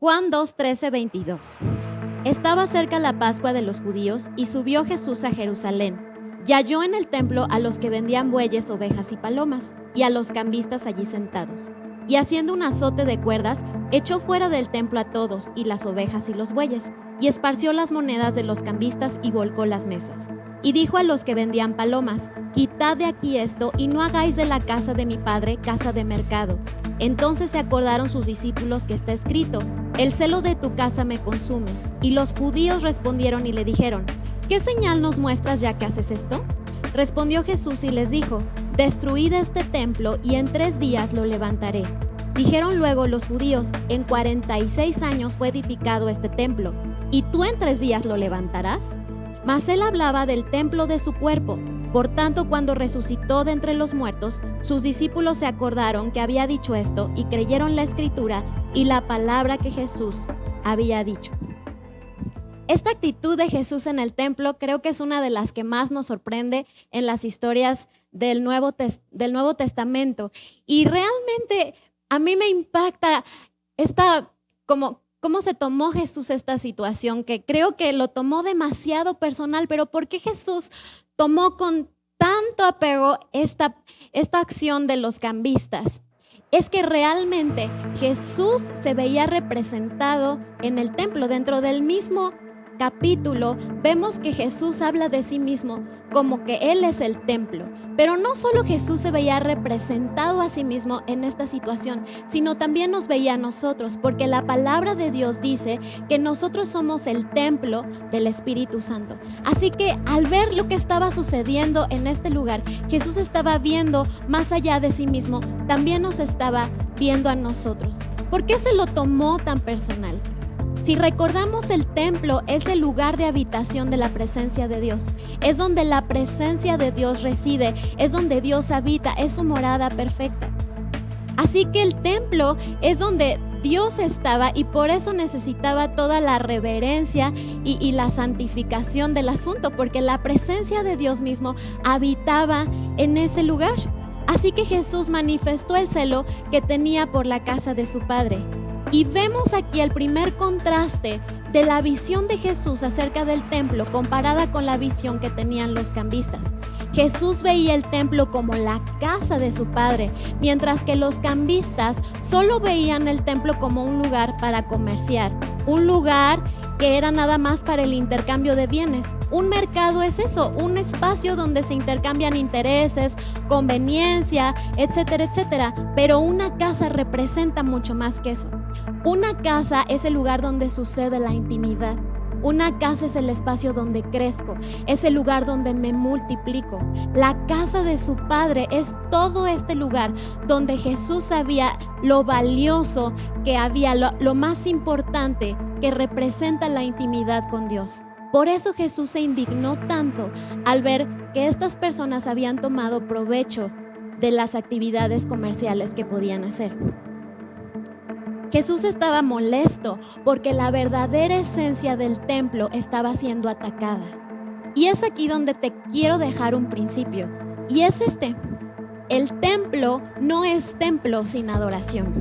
Juan 2, 13, 22. Estaba cerca la Pascua de los judíos y subió Jesús a Jerusalén. Y halló en el templo a los que vendían bueyes, ovejas y palomas, y a los cambistas allí sentados. Y haciendo un azote de cuerdas, echó fuera del templo a todos, y las ovejas y los bueyes, y esparció las monedas de los cambistas y volcó las mesas. Y dijo a los que vendían palomas: quitad de aquí esto, y no hagáis de la casa de mi padre casa de mercado. Entonces se acordaron sus discípulos que está escrito: el celo de tu casa me consume. Y los judíos respondieron y le dijeron: ¿qué señal nos muestras ya que haces esto? Respondió Jesús y les dijo: destruid este templo y en 3 días lo levantaré. Dijeron luego los judíos: en 46 años fue edificado este templo, ¿y tú en 3 días lo levantarás? Mas él hablaba del templo de su cuerpo. Por tanto, cuando resucitó de entre los muertos, sus discípulos se acordaron que había dicho esto y creyeron la escritura y la palabra que Jesús había dicho. Esta actitud de Jesús en el templo creo que es una de las que más nos sorprende en las historias del Nuevo Testamento. Y realmente a mí me impacta cómo se tomó Jesús esta situación, que creo que lo tomó demasiado personal. Pero ¿por qué Jesús tomó con tanto apego esta acción de los cambistas? Es que realmente Jesús se veía representado en el templo. Dentro del mismo capítulo vemos que Jesús habla de sí mismo como que Él es el templo. Pero no solo Jesús se veía representado a sí mismo en esta situación, sino también nos veía a nosotros, porque la palabra de Dios dice que nosotros somos el templo del Espíritu Santo. Así que al ver lo que estaba sucediendo en este lugar, Jesús estaba viendo más allá de sí mismo, también nos estaba viendo a nosotros. ¿Por qué se lo tomó tan personal? Si recordamos, el templo es el lugar de habitación de la presencia de Dios. Es donde la presencia de Dios reside, es donde Dios habita, es su morada perfecta. Así que el templo es donde Dios estaba y por eso necesitaba toda la reverencia y la santificación del asunto, porque la presencia de Dios mismo habitaba en ese lugar. Así que Jesús manifestó el celo que tenía por la casa de su Padre. Y vemos aquí el primer contraste de la visión de Jesús acerca del templo comparada con la visión que tenían los cambistas. Jesús veía el templo como la casa de su Padre, mientras que los cambistas solo veían el templo como un lugar para comerciar, un lugar que era nada más para el intercambio de bienes. Un mercado es eso, un espacio donde se intercambian intereses, conveniencia, etcétera, etcétera. Pero una casa representa mucho más que eso. Una casa es el lugar donde sucede la intimidad. Una casa es el espacio donde crezco, es el lugar donde me multiplico. La casa de su Padre es todo este lugar donde Jesús sabía lo valioso que había, lo más importante que representa la intimidad con Dios. Por eso Jesús se indignó tanto al ver que estas personas habían tomado provecho de las actividades comerciales que podían hacer. Jesús estaba molesto porque la verdadera esencia del templo estaba siendo atacada. Y es aquí donde te quiero dejar un principio, y es este: el templo no es templo sin adoración.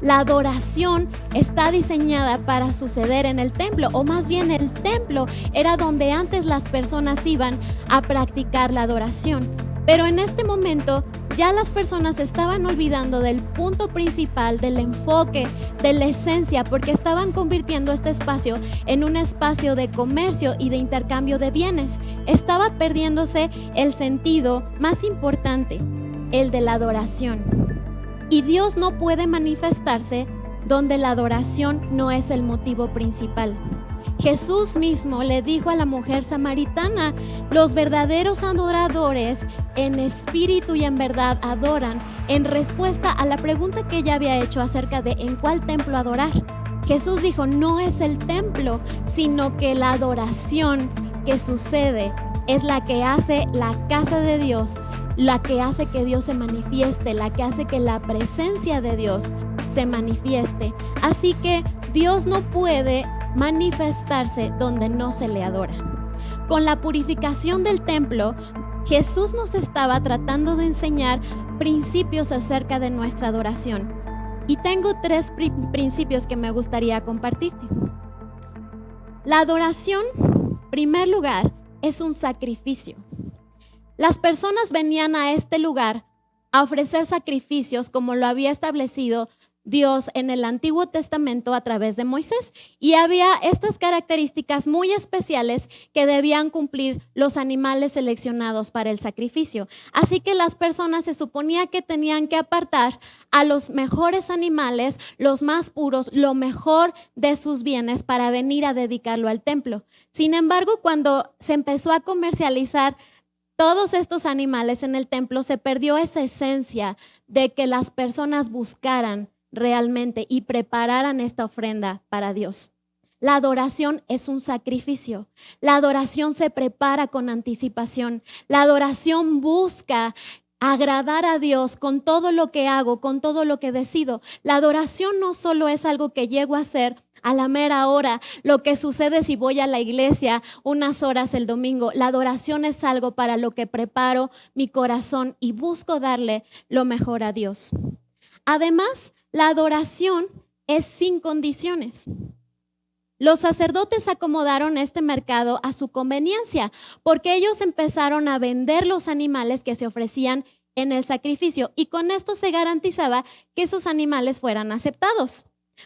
La adoración está diseñada para suceder en el templo, o más bien el templo era donde antes las personas iban a practicar la adoración. Pero en este momento ya las personas estaban olvidando del punto principal, del enfoque, de la esencia, porque estaban convirtiendo este espacio en un espacio de comercio y de intercambio de bienes. Estaba perdiéndose el sentido más importante, el de la adoración. Y Dios no puede manifestarse donde la adoración no es el motivo principal. Jesús mismo le dijo a la mujer samaritana: los verdaderos adoradores en espíritu y en verdad adoran, en respuesta a la pregunta que ella había hecho acerca de en cuál templo adorar. Jesús dijo: no es el templo, sino que la adoración que sucede es la que hace la casa de Dios, la que hace que Dios se manifieste, la que hace que la presencia de Dios se manifieste. Así que Dios no puede manifestarse donde no se le adora. Con la purificación del templo, Jesús nos estaba tratando de enseñar principios acerca de nuestra adoración. Y tengo tres principios que me gustaría compartirte. La adoración, en primer lugar, es un sacrificio. Las personas venían a este lugar a ofrecer sacrificios como lo había establecido Dios en el Antiguo Testamento a través de Moisés. Y había estas características muy especiales que debían cumplir los animales seleccionados para el sacrificio. Así que las personas se suponía que tenían que apartar a los mejores animales, los más puros, lo mejor de sus bienes para venir a dedicarlo al templo. Sin embargo, cuando se empezó a comercializar todos estos animales en el templo, se perdió esa esencia de que las personas buscaran realmente y prepararan esta ofrenda para Dios. La adoración es un sacrificio. La adoración se prepara con anticipación. La adoración busca agradar a Dios con todo lo que hago, con todo lo que decido. La adoración no solo es algo que llego a hacer a la mera hora, lo que sucede si voy a la iglesia unas horas el domingo. La adoración es algo para lo que preparo mi corazón y busco darle lo mejor a Dios. Además, la adoración es sin condiciones. Los sacerdotes acomodaron este mercado a su conveniencia porque ellos empezaron a vender los animales que se ofrecían en el sacrificio y con esto se garantizaba que esos animales fueran aceptados.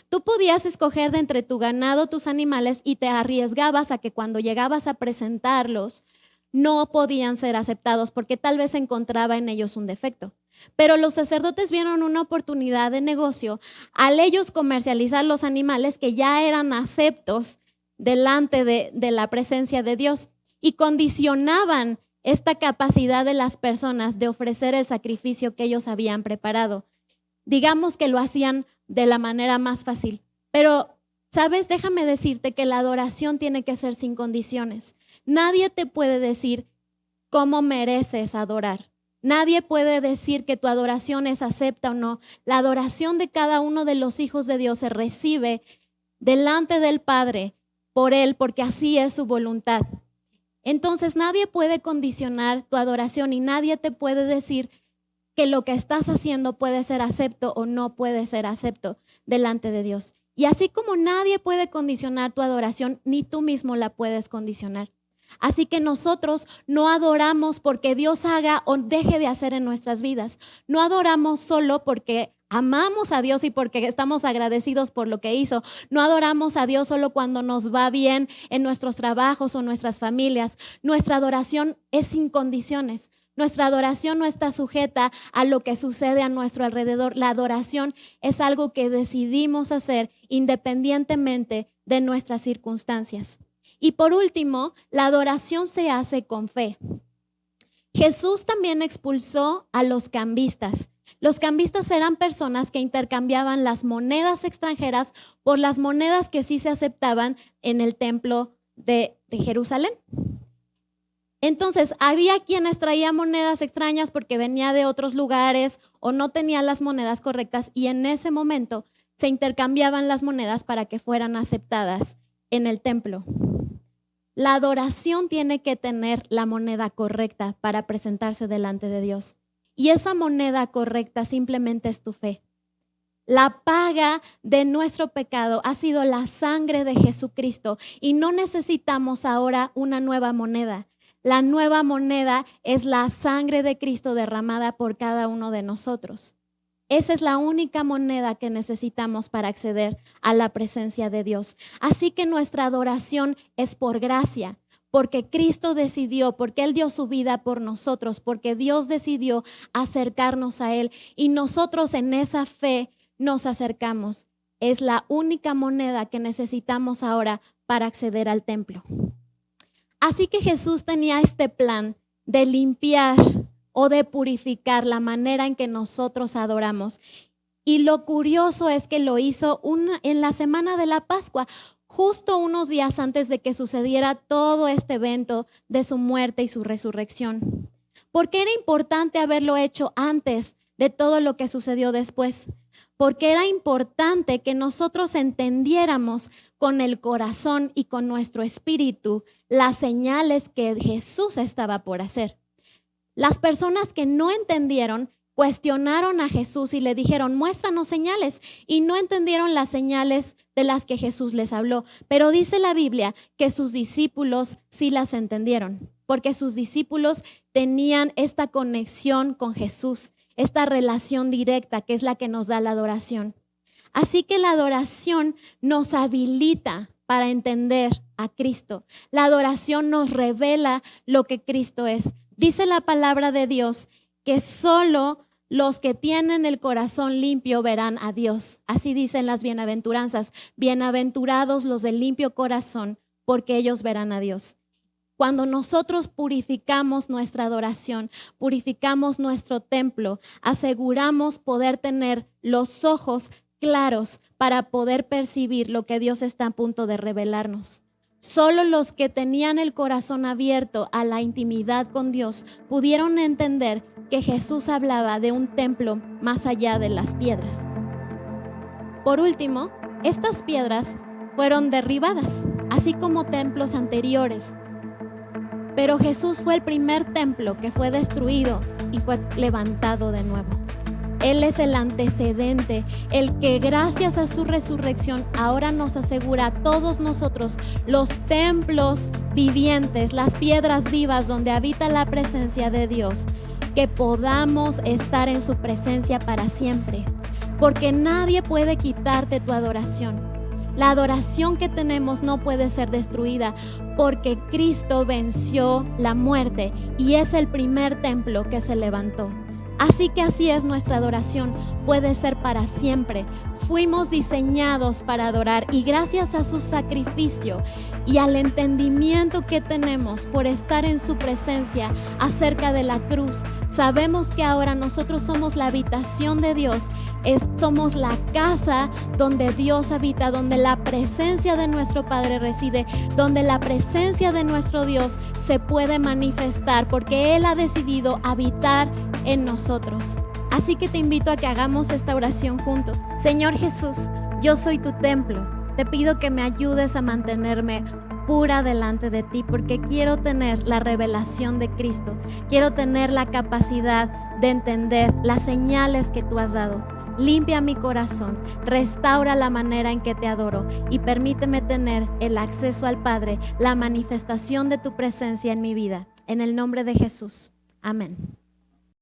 Tú podías escoger de entre tu ganado tus animales y te arriesgabas a que cuando llegabas a presentarlos no podían ser aceptados porque tal vez se encontraba en ellos un defecto. Pero los sacerdotes vieron una oportunidad de negocio al ellos comercializar los animales que ya eran aceptos delante de la presencia de Dios y condicionaban esta capacidad de las personas de ofrecer el sacrificio que ellos habían preparado. Digamos que lo hacían de la manera más fácil, pero ¿sabes? Déjame decirte que la adoración tiene que ser sin condiciones. Nadie te puede decir cómo mereces adorar. Nadie puede decir que tu adoración es acepta o no. La adoración de cada uno de los hijos de Dios se recibe delante del Padre por Él, porque así es su voluntad. Entonces nadie puede condicionar tu adoración y nadie te puede decir que lo que estás haciendo puede ser acepto o no puede ser acepto delante de Dios. Y así como nadie puede condicionar tu adoración, ni tú mismo la puedes condicionar. Así que nosotros no adoramos porque Dios haga o deje de hacer en nuestras vidas. No adoramos solo porque amamos a Dios y porque estamos agradecidos por lo que hizo. No adoramos a Dios solo cuando nos va bien en nuestros trabajos o nuestras familias. Nuestra adoración es sin condiciones. Nuestra adoración no está sujeta a lo que sucede a nuestro alrededor. La adoración es algo que decidimos hacer independientemente de nuestras circunstancias. Y por último, la adoración se hace con fe. Jesús también expulsó a los cambistas. Los cambistas eran personas que intercambiaban las monedas extranjeras por las monedas que sí se aceptaban en el templo de Jerusalén. Entonces, había quienes traían monedas extrañas porque venía de otros lugares o no tenía las monedas correctas y en ese momento se intercambiaban las monedas para que fueran aceptadas en el templo. La adoración tiene que tener la moneda correcta para presentarse delante de Dios. Y esa moneda correcta simplemente es tu fe. La paga de nuestro pecado ha sido la sangre de Jesucristo y no necesitamos ahora una nueva moneda. La nueva moneda es la sangre de Cristo derramada por cada uno de nosotros. Esa es la única moneda que necesitamos para acceder a la presencia de Dios. Así que nuestra adoración es por gracia, porque Cristo decidió, porque Él dio su vida por nosotros, porque Dios decidió acercarnos a Él y nosotros en esa fe nos acercamos. Es la única moneda que necesitamos ahora para acceder al templo. Así que Jesús tenía este plan de limpiar o de purificar la manera en que nosotros adoramos. Y lo curioso es que lo hizo en la semana de la Pascua, justo unos días antes de que sucediera todo este evento de su muerte y su resurrección. ¿Por qué era importante haberlo hecho antes de todo lo que sucedió después? Porque era importante que nosotros entendiéramos con el corazón y con nuestro espíritu las señales que Jesús estaba por hacer. Las personas que no entendieron cuestionaron a Jesús y le dijeron, muéstranos señales, y no entendieron las señales de las que Jesús les habló. Pero dice la Biblia que sus discípulos sí las entendieron, porque sus discípulos tenían esta conexión con Jesús, esta relación directa que es la que nos da la adoración. Así que la adoración nos habilita para entender a Cristo. La adoración nos revela lo que Cristo es. Dice la palabra de Dios que solo los que tienen el corazón limpio verán a Dios. Así dicen las bienaventuranzas. Bienaventurados los de limpio corazón, porque ellos verán a Dios. Cuando nosotros purificamos nuestra adoración, purificamos nuestro templo, aseguramos poder tener los ojos claros para poder percibir lo que Dios está a punto de revelarnos. Solo los que tenían el corazón abierto a la intimidad con Dios pudieron entender que Jesús hablaba de un templo más allá de las piedras. Por último, estas piedras fueron derribadas, así como templos anteriores. Pero Jesús fue el primer templo que fue destruido y fue levantado de nuevo. Él es el antecedente, el que gracias a su resurrección ahora nos asegura a todos nosotros los templos vivientes, las piedras vivas donde habita la presencia de Dios, que podamos estar en su presencia para siempre, porque nadie puede quitarte tu adoración. La adoración que tenemos no puede ser destruida porque Cristo venció la muerte y es el primer templo que se levantó. Así que así es nuestra adoración, puede ser para siempre. Fuimos diseñados para adorar y gracias a su sacrificio y al entendimiento que tenemos por estar en su presencia acerca de la cruz, sabemos que ahora nosotros somos la habitación de Dios, somos la casa donde Dios habita, donde la presencia de nuestro Padre reside, donde la presencia de nuestro Dios se puede manifestar porque Él ha decidido habitar en nosotros. Así que te invito a que hagamos esta oración juntos. Señor Jesús, yo soy tu templo. Te pido que me ayudes a mantenerme pura delante de ti porque quiero tener la revelación de Cristo. Quiero tener la capacidad de entender las señales que tú has dado. Limpia mi corazón, restaura la manera en que te adoro y permíteme tener el acceso al Padre, la manifestación de tu presencia en mi vida. En el nombre de Jesús. Amén.